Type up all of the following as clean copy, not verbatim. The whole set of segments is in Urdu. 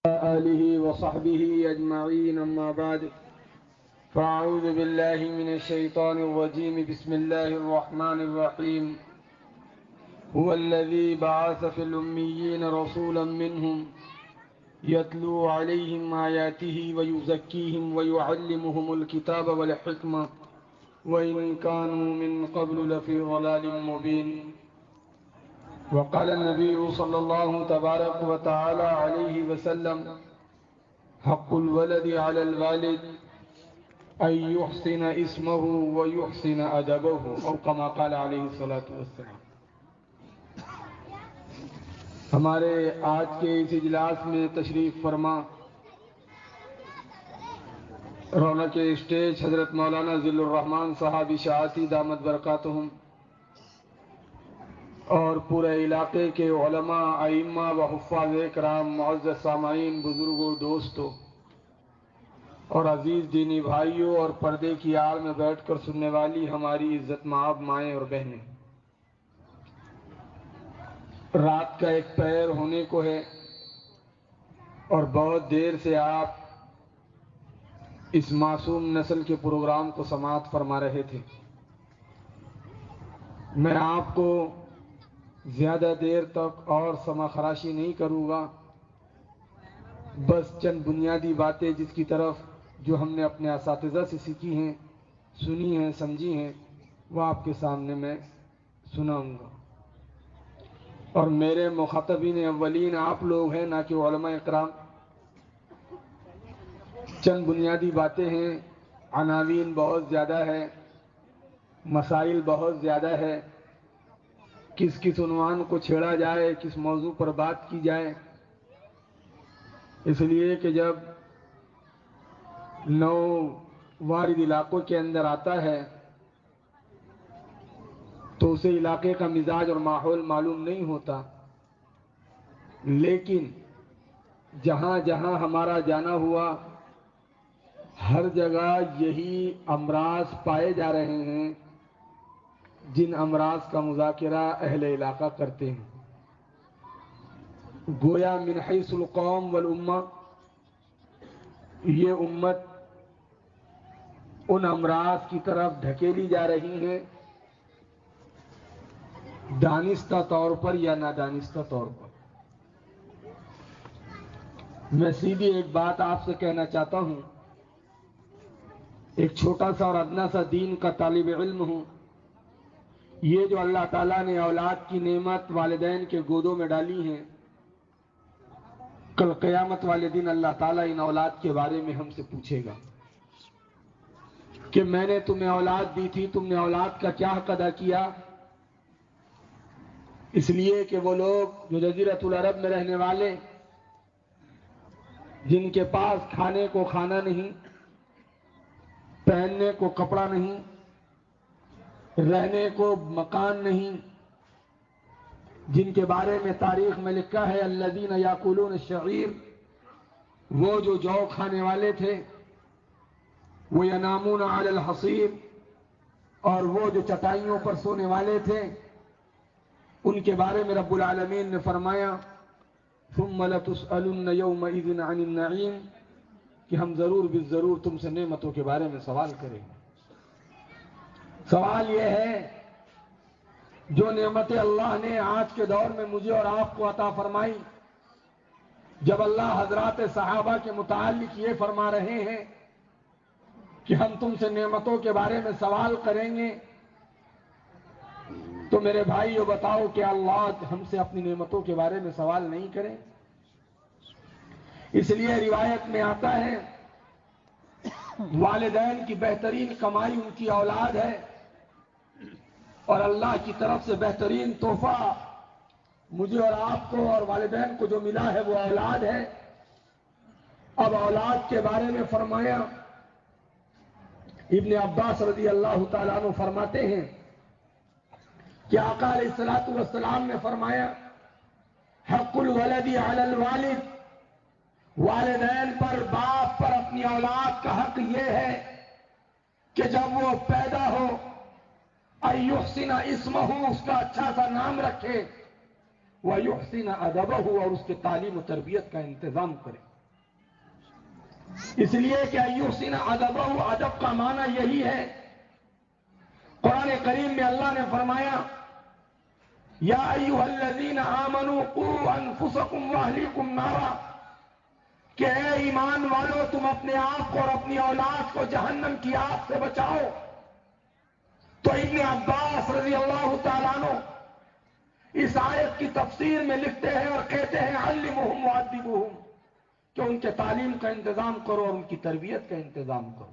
آله وصحبه أجمعين أما بعد فأعوذ بالله من الشيطان الرجيم بسم الله الرحمن الرحيم هو الذي بعث في الأميين رسولا منهم يتلو عليهم آياته ويزكيهم ويعلمهم الكتاب والحكمة وإن كانوا من قبل لفي ضلال مبين. وقال النبي صلى الله تبارك وتعالى عليه وسلم حق الولد على الوالد أن يحسن اسمه ويحسن أدبه أو كما قال عليه الصلاة والسلام. ہمارے آج کے اس اجلاس میں تشریف فرما رونق اسٹیج حضرت مولانا ذل الرحمان صاحب اشاعتی دامت برکاتہم اور پورے علاقے کے علماء ائمہ و حفاظ کرام، معزز سامعین، بزرگوں، دوستوں اور عزیز دینی بھائیوں اور پردے کی آڑ میں بیٹھ کر سننے والی ہماری عزت مآب مائیں اور بہنیں، رات کا ایک پہر ہونے کو ہے اور بہت دیر سے آپ اس معصوم نسل کے پروگرام کو سماعت فرما رہے تھے. میں آپ کو زیادہ دیر تک اور سما خراشی نہیں کروں گا، بس چند بنیادی باتیں جس کی طرف جو ہم نے اپنے اساتذہ سے سیکھی ہیں، سنی ہیں، سمجھی ہیں، وہ آپ کے سامنے میں سناؤں گا. اور میرے مخاطبین اولین آپ لوگ ہیں، نہ کہ علماء اکرام. چند بنیادی باتیں ہیں، عناوین بہت زیادہ ہے، مسائل بہت زیادہ ہے، کس عنوان کو چھیڑا جائے، کس موضوع پر بات کی جائے. اس لیے کہ جب نو وارد علاقوں کے اندر آتا ہے تو اسے علاقے کا مزاج اور ماحول معلوم نہیں ہوتا، لیکن جہاں جہاں ہمارا جانا ہوا ہر جگہ یہی امراض پائے جا رہے ہیں جن امراض کا مذاکرہ اہل علاقہ کرتے ہیں. گویا من حیث القوم والامہ یہ امت ان امراض کی طرف ڈھکیلی جا رہی ہے، دانستہ طور پر یا نادانستہ طور پر. میں سیدھی ایک بات آپ سے کہنا چاہتا ہوں، ایک چھوٹا سا اور ادنا سا دین کا طالب علم ہوں. یہ جو اللہ تعالیٰ نے اولاد کی نعمت والدین کے گودوں میں ڈالی ہے، کل قیامت والے دن اللہ تعالیٰ ان اولاد کے بارے میں ہم سے پوچھے گا کہ میں نے تمہیں اولاد دی تھی، تم نے اولاد کا کیا حق ادا کیا. اس لیے کہ وہ لوگ جو جزیرۃ العرب میں رہنے والے، جن کے پاس کھانے کو کھانا نہیں، پہننے کو کپڑا نہیں، رہنے کو مکان نہیں، جن کے بارے میں تاریخ میں لکھا ہے الذین یاکلون الشعیر، وہ جو جو کھانے والے تھے، وہ ینامون علی الحصیر، اور وہ جو چٹائیوں پر سونے والے تھے، ان کے بارے میں رب العالمین نے فرمایا ثم لتسألن یومئذ عن النعیم، کہ ہم ضرور بالضرور تم سے نعمتوں کے بارے میں سوال کریں گے. سوال یہ ہے، جو نعمتیں اللہ نے آج کے دور میں مجھے اور آپ کو عطا فرمائی، جب اللہ حضرات صحابہ کے متعلق یہ فرما رہے ہیں کہ ہم تم سے نعمتوں کے بارے میں سوال کریں گے، تو میرے بھائیو بتاؤ کہ اللہ ہم سے اپنی نعمتوں کے بارے میں سوال نہیں کریں؟ اس لیے روایت میں آتا ہے والدین کی بہترین کمائی ان کی اولاد ہے، اور اللہ کی طرف سے بہترین تحفہ مجھے اور آپ کو اور والدین کو جو ملا ہے وہ اولاد ہے. اب اولاد کے بارے میں فرمایا، ابن عباس رضی اللہ تعالیٰ عنہ فرماتے ہیں کہ آقا علیہ الصلوۃ والسلام نے فرمایا حق الولد علی الوالد، والدین پر، باپ پر اپنی اولاد کا حق یہ ہے کہ جب وہ پیدا ہو ان یحسن اسمہ، اس کا اچھا سا نام رکھے، ویحسن ادبہ، اور اس کے تعلیم و تربیت کا انتظام کرے. اس لیے کہ ایحسن ادبہ، ادب کا معنی یہی ہے۔ قرآن کریم میں اللہ نے فرمایا یا ایھا الذین آمنوا قوا انفسکم واہلیکم نارا، کہ اے ایمان والو تم اپنے آپ کو اور اپنی اولاد کو جہنم کی آگ سے بچاؤ۔ تو ابن عباس رضی اللہ تعالیٰ عنہ اس آیت کی تفسیر میں لکھتے ہیں اور کہتے ہیں علمہم وادبوہم، کہ ان کے تعلیم کا انتظام کرو اور ان کی تربیت کا انتظام کرو۔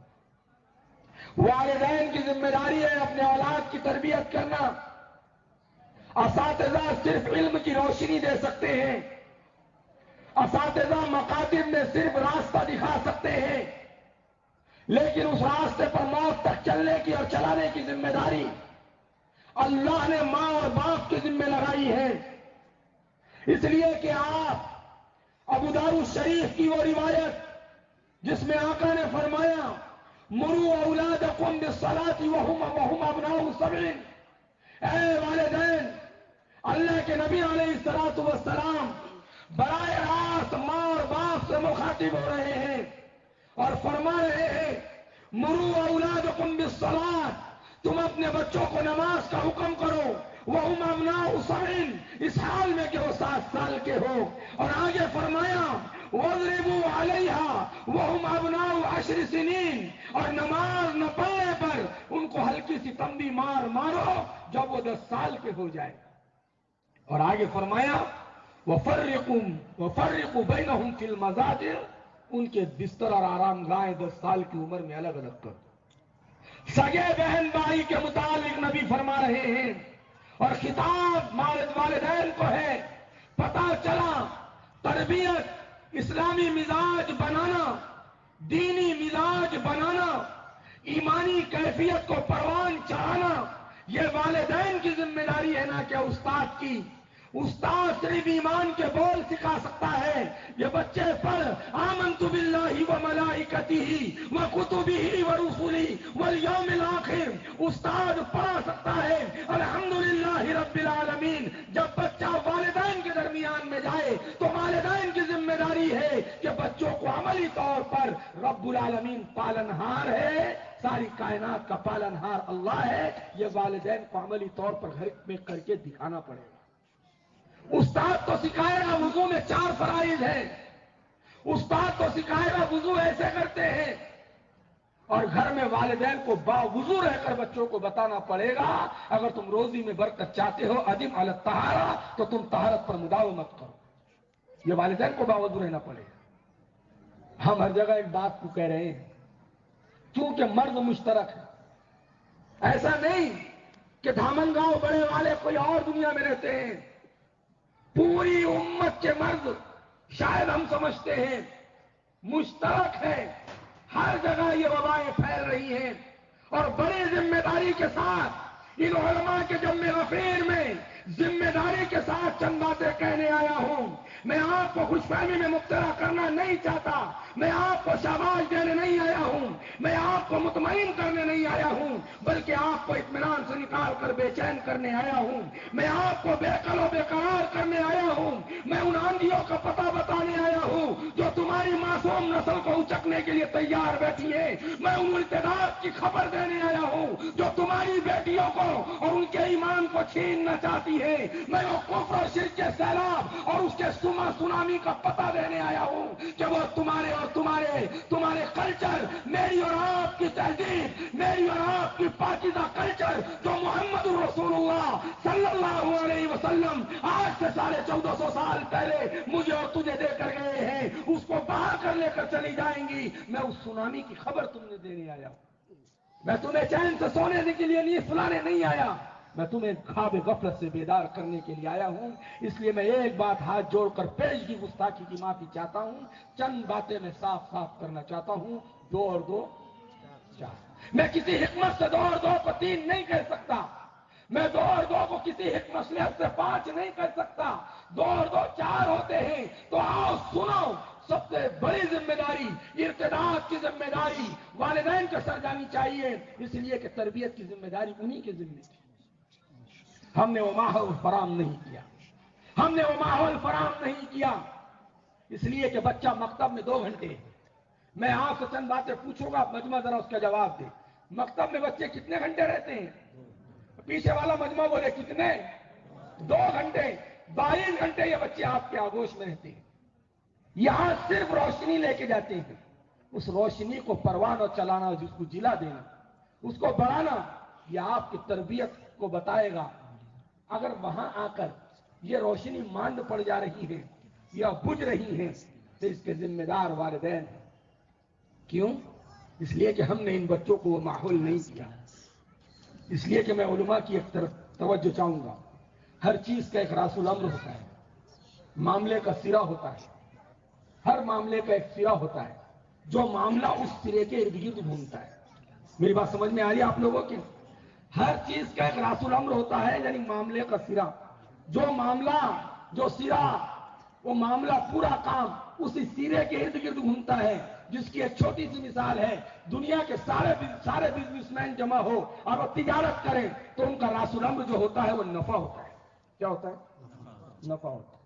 والدین کی ذمہ داری ہے اپنے اولاد کی تربیت کرنا۔ اساتذہ صرف علم کی روشنی دے سکتے ہیں، اساتذہ مکاتب میں صرف راستہ دکھا سکتے ہیں، لیکن اس راستے پر موت تک چلنے کی اور چلانے کی ذمہ داری اللہ نے ماں اور باپ کے ذمہ لگائی ہے۔ اس لیے کہ آپ ابو داؤد شریف کی وہ روایت جس میں آقا نے فرمایا مروا اولادکم بالصلاۃ وہم ابناء سبع، اے والدین، اللہ کے نبی علیہ الصلوۃ والسلام براہ راست ماں اور باپ سے مخاطب ہو رہے ہیں اور فرما رہے ہیں مروا اولادکم بالصلاۃ، تم اپنے بچوں کو نماز کا حکم کرو، وہم ابناء سبع، اس حال میں کہ وہ 7 سال کے ہو، اور آگے فرمایا واضربوا علیہا وہم ابناء 10 سنین، اور نماز نہ پڑھنے پر ان کو ہلکی سی تمبی مارو جب وہ 10 سال کے ہو جائے۔ اور آگے فرمایا وفرقوا بینہم فی المضاجع، ان کے بستر اور آرام گاہیں 10 سال کی عمر میں الگ الگ کر دو۔ سگے بہن بھائی کے متعلق نبی فرما رہے ہیں، اور خطاب والدین کو ہے۔ پتہ چلا تربیت، اسلامی مزاج بنانا، دینی مزاج بنانا، ایمانی کیفیت کو پروان چڑھانا، یہ والدین کی ذمہ داری ہے، نہ کہ استاد کی۔ استاد صرف ایمان کے بول سکھا سکتا ہے، یہ بچے پر آمنت باللہ وملائکتہ وکتبہ ورسلہ والیوم الآخر، استاد پڑھا سکتا ہے الحمدللہ رب العالمین۔ جب بچہ والدین کے درمیان میں جائے تو والدین کی ذمہ داری ہے کہ بچوں کو عملی طور پر رب العالمین پالنہار ہے، ساری کائنات کا پالنہار اللہ ہے، یہ والدین کو عملی طور پر گھر میں کر کے دکھانا پڑے گا۔ استاد تو سکھائے گا وضو میں 4 فرائض ہیں، استاد تو سکھائے گا وضو ایسے کرتے ہیں، اور گھر میں والدین کو باوضو رہ کر بچوں کو بتانا پڑے گا اگر تم روزی میں برکت چاہتے ہو ادم علی الطہارہ تو تم طہارت پر مداومت کرو۔ یہ والدین کو باوضو رہنا پڑے گا۔ ہم ہر جگہ ایک بات کو کہہ رہے ہیں، کیونکہ مرد مشترک ہے، ایسا نہیں کہ دھامن گاؤں بڑے والے کوئی اور دنیا میں رہتے ہیں، پوری امت کے مرد شاید ہم سمجھتے ہیں مشترک ہے۔ ہر جگہ یہ وبائیں پھیل رہی ہیں، اور بڑی ذمہ داری کے ساتھ ان علماء کے جمع غفیر میں ذمہ داری کے ساتھ چند باتیں کہنے آیا ہوں۔ میں آپ کو خوش فہمی میں مبتلا کرنا نہیں چاہتا، میں آپ کو شاباش دینے نہیں آیا ہوں، میں آپ کو مطمئن کرنے نہیں آیا ہوں، بلکہ آپ کو اطمینان سے نکال کر بے چین کرنے آیا ہوں، میں آپ کو بے قل و بے قرار کرنے آیا ہوں، میں ان آندھیوں کا پتہ بتانے آیا ہوں جو تمہاری معصوم نسل کو اچکنے کے لیے تیار بیٹھی ہے، میں ان ارتداد کی خبر دینے آیا ہوں جو تمہاری بیٹیوں کو اور ان کے ایمان کو چھیننا چاہتی ہے، میں وہ کفر اور شرک کے سیلاب اور اس کے سونامی کا پتہ دینے آیا ہوں کہ وہ تمہارے اور تمہارے کلچر، میری اور آپ کی تہذیب، میری اور آپ کی پاکیزہ کلچر جو محمد رسول اللہ صلی اللہ علیہ وسلم آج سے 1450 سال پہلے مجھے اور تجھے دے کر گئے ہیں، اس کو بہا کر لے کر چلی جائیں گی۔ میں اس سونامی کی خبر تم نے دینے آیا ہوں، میں تمہیں چین سے سونے کے لیے نہیں سلانے نہیں آیا، میں تمہیں خواب غفلت سے بیدار کرنے کے لیے آیا ہوں۔ اس لیے میں ایک بات ہاتھ جوڑ کر پیش کی گستاخی کی معافی چاہتا ہوں، چند باتیں میں صاف کرنا چاہتا ہوں۔ 2 اور 2 4، میں کسی حکمت سے 2 اور 2 کو 3 نہیں کہہ سکتا، میں 2 اور 2 کو کسی مصلحت سے 5 نہیں کر سکتا، 2 اور 2 4 ہوتے ہیں۔ تو آؤ سنو، سب سے بڑی ذمہ داری، ارتداد کی ذمہ داری والدین کے سر جانی چاہیے، اس لیے کہ تربیت کی ذمہ داری انہی کی ذمہ تھی۔ ہم نے وہ ماحول فراہم نہیں کیا، اس لیے کہ بچہ مکتب میں 2 گھنٹے میں آپ سے چند باتیں پوچھوں گا، مجمع ذرا اس کا جواب دے۔ مکتب میں بچے کتنے گھنٹے رہتے ہیں؟ پیچھے والا مجمع بولے کتنے؟ 2 گھنٹے۔ 22 گھنٹے یہ بچے آپ کے آغوش میں رہتے ہیں۔ یہاں صرف روشنی لے کے جاتے ہیں، اس روشنی کو پروان اور چلانا، جس کو جلا دینا، اس کو بڑھانا، یہ آپ کی تربیت کو بتائے گا۔ اگر وہاں آ کر یہ روشنی ماند پڑ جا رہی ہے یا بجھ رہی ہے تو اس کے ذمہ دار والدین ہیں۔ کیوں؟ اس لیے کہ ہم نے ان بچوں کو وہ ماحول نہیں دیا۔ اس لیے کہ میں علماء کی ایک طرف توجہ چاہوں گا۔ ہر چیز کا ایک راس الامر ہوتا ہے، معاملے کا سرا ہوتا ہے، ہر معاملے کا ایک سرا ہوتا ہے جو معاملہ اس سرے کے ارد گرد گھومتا ہے۔ میری بات سمجھ میں آ رہی ہے آپ لوگوں کی؟ ہر چیز کا ایک راس الامر ہوتا ہے، یعنی معاملے کا سرا، جو معاملہ، جو سرا، وہ معاملہ، پورا کام اسی سرے کے ارد گرد گھومتا ہے۔ جس کی ایک چھوٹی سی مثال ہے، دنیا کے سارے بزنس مین جمع ہو اور وہ تجارت کریں تو ان کا راس الامر جو ہوتا ہے وہ نفع ہوتا ہے۔ کیا ہوتا ہے؟ نفع ہوتا ہے۔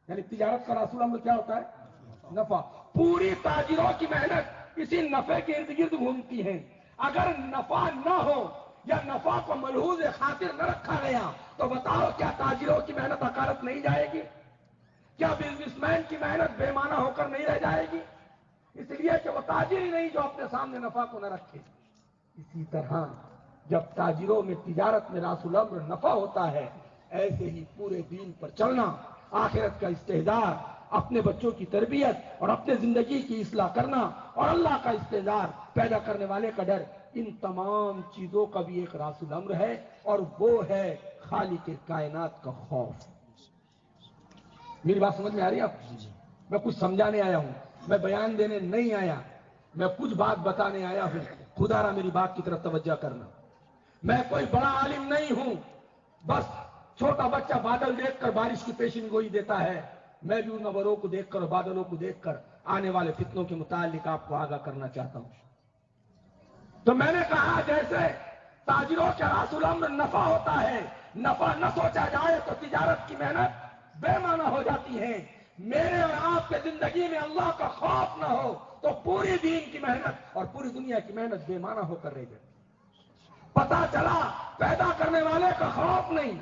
یعنی تجارت کا راس الامر کیا ہوتا ہے؟ نفع۔ پوری تاجروں کی محنت اسی نفع کے ارد گرد گھومتی ہے۔ اگر نفع نہ ہو یا نفع کو ملحوظ خاطر نہ رکھا گیا تو بتاؤ کیا تاجروں کی محنت اکارت نہیں جائے گی؟ کیا بزنس مین کی محنت بے معنی ہو کر نہیں رہ جائے گی؟ اس لیے کہ وہ تاجر ہی نہیں جو اپنے سامنے نفع کو نہ رکھے۔ اسی طرح جب تاجروں میں، تجارت میں راس الامر نفع ہوتا ہے، ایسے ہی پورے دین پر چلنا، آخرت کا استحضار، اپنے بچوں کی تربیت اور اپنے زندگی کی اصلاح کرنا اور اللہ کا استحضار، پیدا کرنے والے کا ڈر، ان تمام چیزوں کا بھی ایک راس الامر ہے، اور وہ ہے خالق کائنات کا خوف۔ میری بات سمجھ میں آ رہی ہے آپ؟ میں کچھ سمجھانے آیا ہوں، میں بیان دینے نہیں آیا، میں کچھ بات بتانے آیا ہوں۔ خدا را میری بات کی طرف توجہ کرنا۔ میں کوئی بڑا عالم نہیں ہوں، بس چھوٹا بچہ بادل دیکھ کر بارش کی پیشن گوئی دیتا ہے، میں بھی ان نوروں کو دیکھ کر اور بادلوں کو دیکھ کر آنے والے فتنوں کے متعلق آپ کو آگاہ کرنا چاہتا ہوں۔ تو میں نے کہا جیسے تاجروں کا راس الامر نفع ہوتا ہے، نفع نہ سوچا جائے تو تجارت کی محنت بے معنی ہو جاتی ہے۔ میرے اور آپ کے زندگی میں اللہ کا خوف نہ ہو تو پوری دین کی محنت اور پوری دنیا کی محنت بے معنی ہو کر رہ جائے۔ پتا چلا پیدا کرنے والے کا خوف نہیں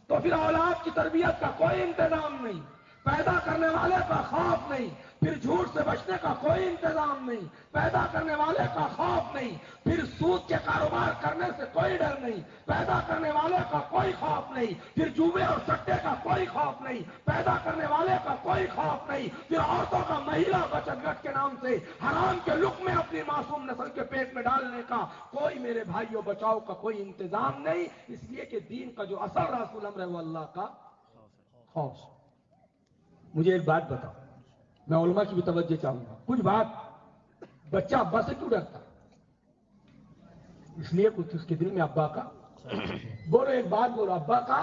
تو پھر اولاد کی تربیت کا کوئی انتظام نہیں، پیدا کرنے والے کا خوف نہیں پھر جھوٹ سے بچنے کا کوئی انتظام نہیں، پیدا کرنے والے کا خوف نہیں پھر سود کے کاروبار کرنے سے کوئی ڈر نہیں، پیدا کرنے والے کا کوئی خوف نہیں پھر جوئے اور سٹے کا کوئی خوف نہیں، پیدا کرنے والے کا کوئی خوف نہیں پھر عورتوں کا مہیلا بچت گٹ کے نام سے حرام کے لقمے اپنی معصوم نسل کے پیٹ میں ڈالنے کا کوئی، میرے بھائیوں، بچاؤ کا کوئی انتظام نہیں۔ اس لیے کہ دین کا جو اصل راس الامر ہے وہ اللہ کا خوف۔ مجھے ایک بات بتاؤ، میں علماء کی بھی توجہ چاہوں گا۔ کچھ بات، بچہ ابا سے کیوں ڈرتا؟ اس لیے کچھ اس کے دل میں ابا کا، بولو ایک بات بولو، ابا کا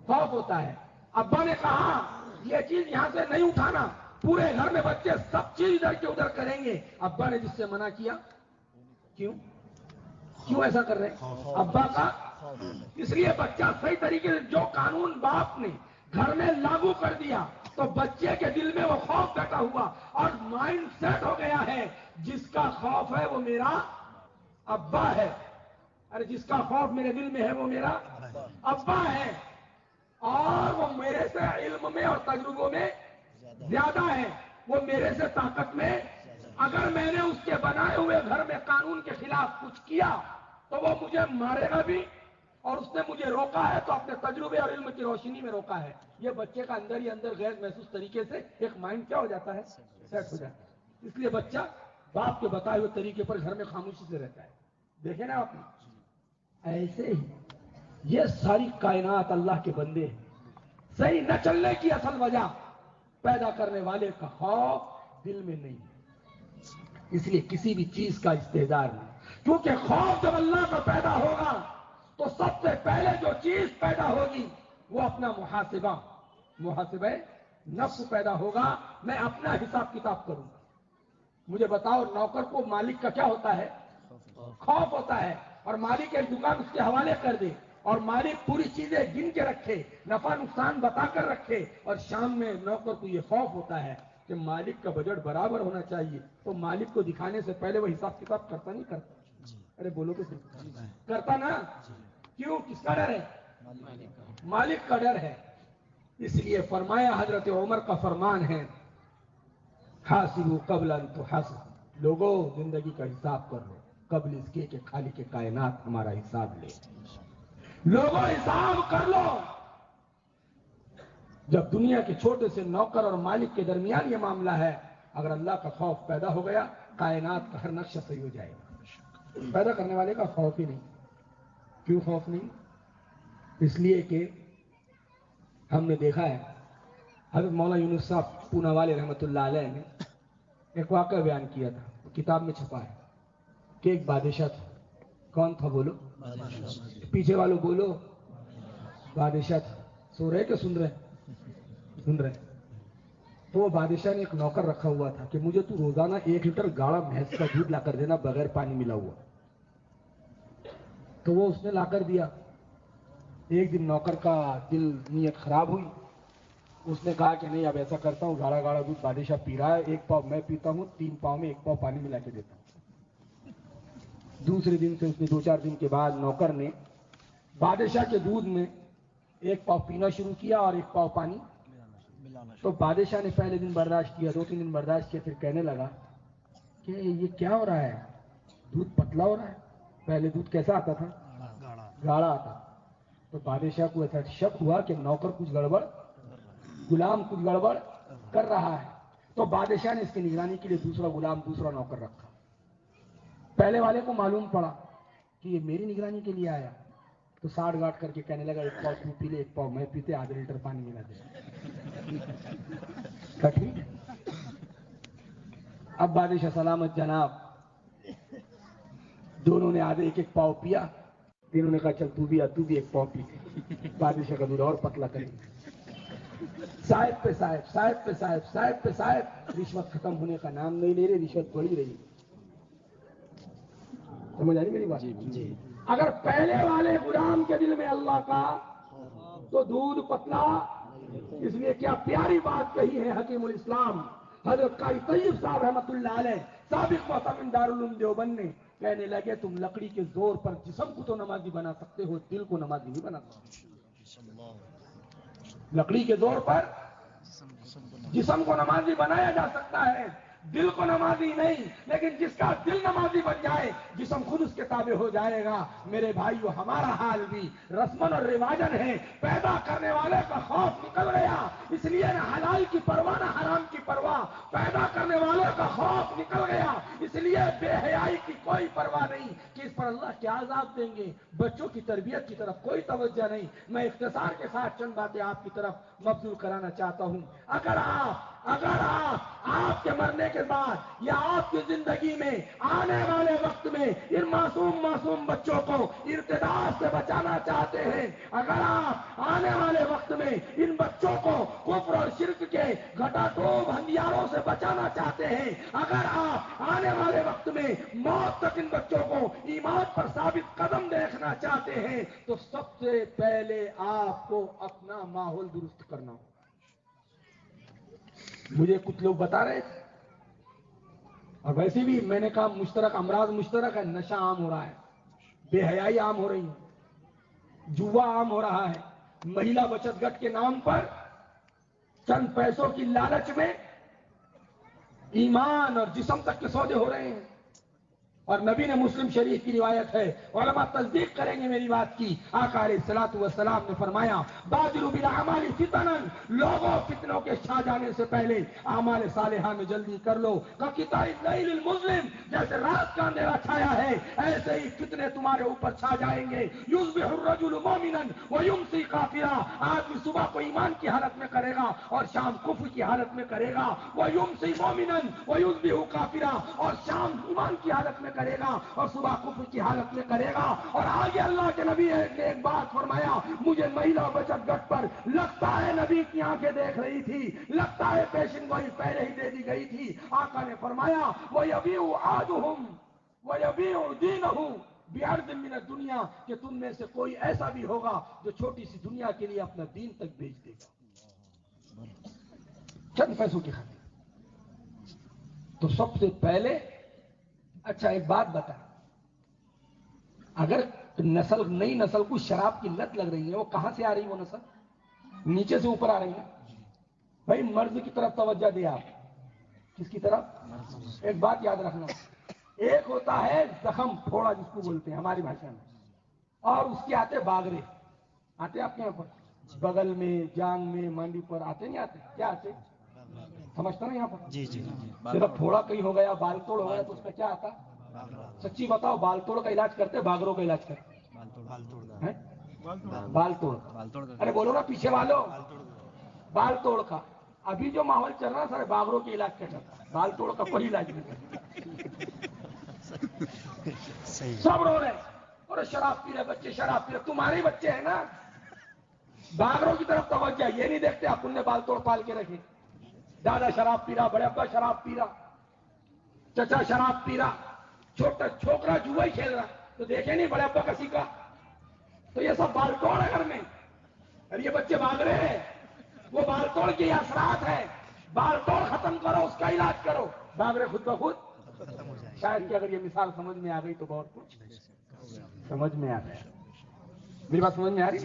خوف ہوتا ہے۔ ابا نے کہا یہ چیز یہاں سے نہیں اٹھانا، پورے گھر میں بچے سب چیز ادھر کے ادھر کریں گے، ابا نے جس سے منع کیا، کیوں ایسا کر رہے ہیں؟ ابا کا۔ اس لیے بچہ صحیح طریقے سے جو قانون باپ نے گھر میں لاگو کر دیا تو بچے کے دل میں وہ خوف بیٹھا ہوا اور مائنڈ سیٹ ہو گیا ہے، جس کا خوف ہے وہ میرا ابا ہے۔ ارے جس کا خوف میرے دل میں ہے وہ میرا ابا ہے، اور وہ میرے سے علم میں اور تجربوں میں زیادہ ہے، وہ میرے سے طاقت میں۔ اگر میں نے اس کے بنائے ہوئے گھر میں قانون کے خلاف کچھ کیا تو وہ مجھے مارے گا بھی، اور اس نے مجھے روکا ہے تو اپنے تجربے اور علم کی روشنی میں روکا ہے۔ یہ بچے کا اندر ہی اندر غیر محسوس طریقے سے ایک مائنڈ کیا ہو جاتا ہے؟ سیٹ ہو جاتا ہے۔ اس لیے بچہ باپ کے بتائے ہوئے طریقے پر گھر میں خاموشی سے رہتا ہے۔ دیکھیں نا آپ نے، ایسے ہی یہ ساری کائنات اللہ کے بندے ہیں۔ صحیح نہ چلنے کی اصل وجہ پیدا کرنے والے کا خوف دل میں نہیں ہے، اس لیے کسی بھی چیز کا استحضار نہیں، کیونکہ خوف جب اللہ کا پیدا ہوگا تو سب سے پہلے جو چیز پیدا ہوگی وہ اپنا محاسبہ نفس پیدا ہوگا۔ میں اپنا حساب کتاب کروں گا۔ مجھے بتاؤ، نوکر کو مالک کا کیا ہوتا ہے؟ خوف ہوتا ہے، اور مالک ایک دکان اس کے حوالے کر دے اور مالک پوری چیزیں گن کے رکھے، نفع نقصان بتا کر رکھے، اور شام میں نوکر کو یہ خوف ہوتا ہے کہ مالک کا بجٹ برابر ہونا چاہیے، تو مالک کو دکھانے سے پہلے وہ حساب کتاب کرتا نہیں کرتا؟ ارے بولو تو صحیح، کرتا نا؟ کیوں؟ کس کا ڈر ہے؟ مالک کا ڈر ہے۔ اس لیے فرمایا، حضرت عمر کا فرمان ہے، حاسبوا قبل ان تحاسبوا، لوگوں زندگی کا حساب کر لو قبل اس کے کہ خالق کائنات ہمارا حساب لے۔ لوگوں حساب کر لو۔ جب دنیا کے چھوٹے سے نوکر اور مالک کے درمیان یہ معاملہ ہے، اگر اللہ کا خوف پیدا ہو گیا، کائنات کا ہر نقشہ صحیح ہو جائے گا۔ پیدا کرنے والے کا خوف ہی نہیں۔ کیوں خوف نہیں؟ اس لیے کہ ہم نے دیکھا ہے، حضرت مولانا یونس صاحب پونا والے رحمۃ اللہ علیہ نے ایک واقعہ بیان کیا تھا، کتاب میں چھپا ہے، کہ ایک بادشاہ تھا۔ کون تھا بولو؟ پیچھے والوں بولو۔ بادشاہ تھا۔ سو رہے کہ سن رہے؟ سن رہے۔ تو وہ بادشاہ نے ایک نوکر رکھا ہوا تھا کہ مجھے تو روزانہ 1 لیٹر گاڑھا بھینس کا دودھ لا کر دینا بغیر پانی ملا ہوا۔ تو وہ اس نے لا کر دیا۔ ایک دن نوکر کا دل نیت خراب ہوئی، اس نے کہا کہ نہیں، اب ایسا کرتا ہوں، گاڑھا گاڑھا دودھ بادشاہ پی رہا ہے، 1 پاؤ میں پیتا ہوں، 3 پاؤ میں 1 پاؤ پانی ملا کے دیتا ہوں۔ دوسرے دن سے اس نے 2-4 دن کے بعد نوکر نے بادشاہ کے دودھ میں 1 پاؤ پینا شروع کیا اور 1 پاؤ پانی۔ تو بادشاہ نے پہلے دن برداشت کیا، 2-3 دن برداشت کیا، پھر کہنے لگا کہ یہ کیا ہو رہا ہے، دودھ پتلا ہو رہا ہے، پہلے دودھ کیسا آتا تھا؟ گاڑھا آتا۔ تو بادشاہ کو ایسا شک ہوا کہ نوکر کچھ گڑبڑ، غلام کچھ گڑبڑ کر رہا ہے۔ تو بادشاہ نے اس کی نگرانی کے لیے دوسرا غلام، دوسرا نوکر رکھا۔ پہلے والے کو معلوم پڑا کہ یہ میری نگرانی کے لیے آیا، تو ساٹھ گاٹھ کر کے کہنے لگا 1 پاؤ تو پی لے، 1 پاؤ میں پیتے، ½ لیٹر پانی ملا دے۔ ٹھیک ہے۔ اب بادشاہ سلامت جناب، دونوں نے آدھے 1-1 پاؤ پیا۔ تینوں نے کہا چل تو بھی 1 پاؤ پی۔ بادشاہ کا دودھ اور پتلا کریں گے۔ صاحب پہ صاحب، صاحب پہ صاحب، صاحب پہ صاحب، رشوت ختم ہونے کا نام نہیں لے رہے، رشوت بڑھی رہی۔ سمجھ آ رہی میری بات؟ جی۔ اگر پہلے والے غلام کے دل میں اللہ کا، تو دودھ پتلا۔ اس لیے کیا پیاری بات کہی ہے حکیم الاسلام حضرت قاری طیب صاحب رحمۃ اللہ علیہ، سابق محتمم دارالعلوم دیوبند نے، کہنے لگے تم لکڑی کے زور پر جسم کو تو نمازی بنا سکتے ہو، دل کو نمازی نہیں بنا سکتے۔ لکڑی کے زور پر جسم کو نمازی بنایا جا سکتا ہے، دل کو نمازی نہیں۔ لیکن جس کا دل نمازی بن جائے، جسم خود اس کے تابع ہو جائے گا۔ میرے بھائیو، ہمارا حال بھی رسمن اور رواجن ہے، پیدا کرنے والے کا خوف نکل گیا، اس لیے نہ حلال کی پرواہ نہ حرام کی پرواہ، پیدا کرنے والے کا خوف نکل گیا، اس لیے بے حیائی کی کوئی پرواہ نہیں کہ اس پر اللہ کیا عذاب دیں گے۔ بچوں کی تربیت کی طرف کوئی توجہ نہیں۔ میں اختصار کے ساتھ چند باتیں آپ کی طرف مبذول کرانا چاہتا ہوں۔ اگر آپ کے مرنے کے بعد یا آپ کی زندگی میں آنے والے وقت میں ان معصوم بچوں کو ارتداد سے بچانا چاہتے ہیں، اگر آپ آنے والے وقت میں ان بچوں کو کفر اور شرک کے گھٹا ٹوب ہندیاروں سے بچانا چاہتے ہیں، اگر آپ آنے والے وقت میں موت تک ان بچوں کو ایمان پر ثابت قدم دیکھنا چاہتے ہیں، تو سب سے پہلے آپ کو اپنا ماحول درست کرنا ہو۔ مجھے کچھ لوگ بتا رہے تھے، اور ویسے بھی میں نے کہا مشترک امراض مشترک ہے، نشہ عام ہو رہا ہے، بے حیائی عام ہو رہی ہے، جوا عام ہو رہا ہے، مہیلا بچت گٹ کے نام پر چند پیسوں کی لالچ میں ایمان اور جسم تک کے سودے ہو رہے ہیں۔ اور نبی نے مسلم شریف کی روایت ہے، علماء تصدیق کریں گے میری بات کی، آقا علیہ الصلوۃ والسلام نے فرمایا بادروا بالاعمال فتنا، لوگوں فتنوں کے چھا جانے سے پہلے اعمال صالحہ میں جلدی کر لو، کقطاع اللیل المظلم، جیسے رات کا اندھیرا چھایا ہے ایسے ہی فتنے تمہارے اوپر چھا جائیں گے۔ یصبح الرجل مؤمنا ویمسی کافرا، آدمی صبح کو ایمان کی حالت میں کرے گا اور شام کفر کی حالت میں کرے گا، ویمسی مؤمنا ویصبح کافرا، اور شام ایمان کی حالت میں کرے گا اور صبح کفر کی حالت میں کرے گا۔ اور آگے اللہ کے نبی نے ایک بات فرمایا، مجھے مہیلا بچت گٹ پر لگتا ہے نبی کی آنکھیں دیکھ رہی تھی، لگتا ہے پیشن گوئی پہلے ہی دے دی گئی تھی۔ آقا نے فرمایا وَيَبِيعُ أَحَدُهُمْ وَيَبِيعُ دِينَهُ بِعَرْضٍ مِّنَ الدُّنْيَا، کہ تم میں سے کوئی ایسا بھی ہوگا جو چھوٹی سی دنیا کے لیے اپنا دین تک بیچ دے گا، چند پیسوں کی خاطر۔ تو سب سے پہلے اچھا ایک بات بتا، اگر نئی نسل کو شراب کی لت لگ رہی ہے، وہ کہاں سے آ رہی ہے؟ وہ نسل نیچے سے اوپر آ رہی ہے. بھائی مرض کی طرف توجہ دے آپ. کس کی طرف؟ ایک بات یاد رکھنا، ایک ہوتا ہے زخم پھوڑا جس کو بولتے ہیں ہماری بھاشا میں، اور اس کے آتے باگرے. آتے آپ کے یہاں پر بغل میں، جان میں، مانڈی پر آتے نہیں آتے؟ کیا آتے سمجھتا نا یہاں پر؟ جی جی صرف پھوڑا کہیں ہو گیا، بال توڑ ہو گیا تو اس کا کیا آتا؟ سچی بتاؤ، بال توڑ کا علاج کرتے باگروں کا علاج کرتے؟ بال توڑ. ارے بولو نا پیچھے والوں، بال توڑ کا. ابھی جو ماحول چل رہا ہے سارے باگروں کے علاج کا چل رہا ہے، بال توڑ کا کوئی علاج نہیں کرتا. سب رو رہے ہیں اور شراب پی رہے بچے، شراب پی رہے. تمہارے بچے ہیں نا. باگروں کی طرف توجہ، یہ نہیں دیکھتے آپ نے بال توڑ پال کے رکھے. دادا شراب پی رہا، بڑے ابا شراب پی رہا، چچا شراب پی رہا، چھوٹا چھوکرا جوا ہی کھیل رہا، تو دیکھے نہیں بڑے ابا کا سیکھا. تو یہ سب بال توڑ ہے گھر میں. اور یہ بچے بھاگ رہے ہیں، وہ بال توڑ کے اثرات ہے. بال توڑ ختم کرو، اس کا علاج کرو، بھاگ رہے خود بخود شاید کہ اگر یہ مثال سمجھ میں آ گئی تو بہت کچھ سمجھ میں آ گیا. میری بات سمجھ میں آ رہی؟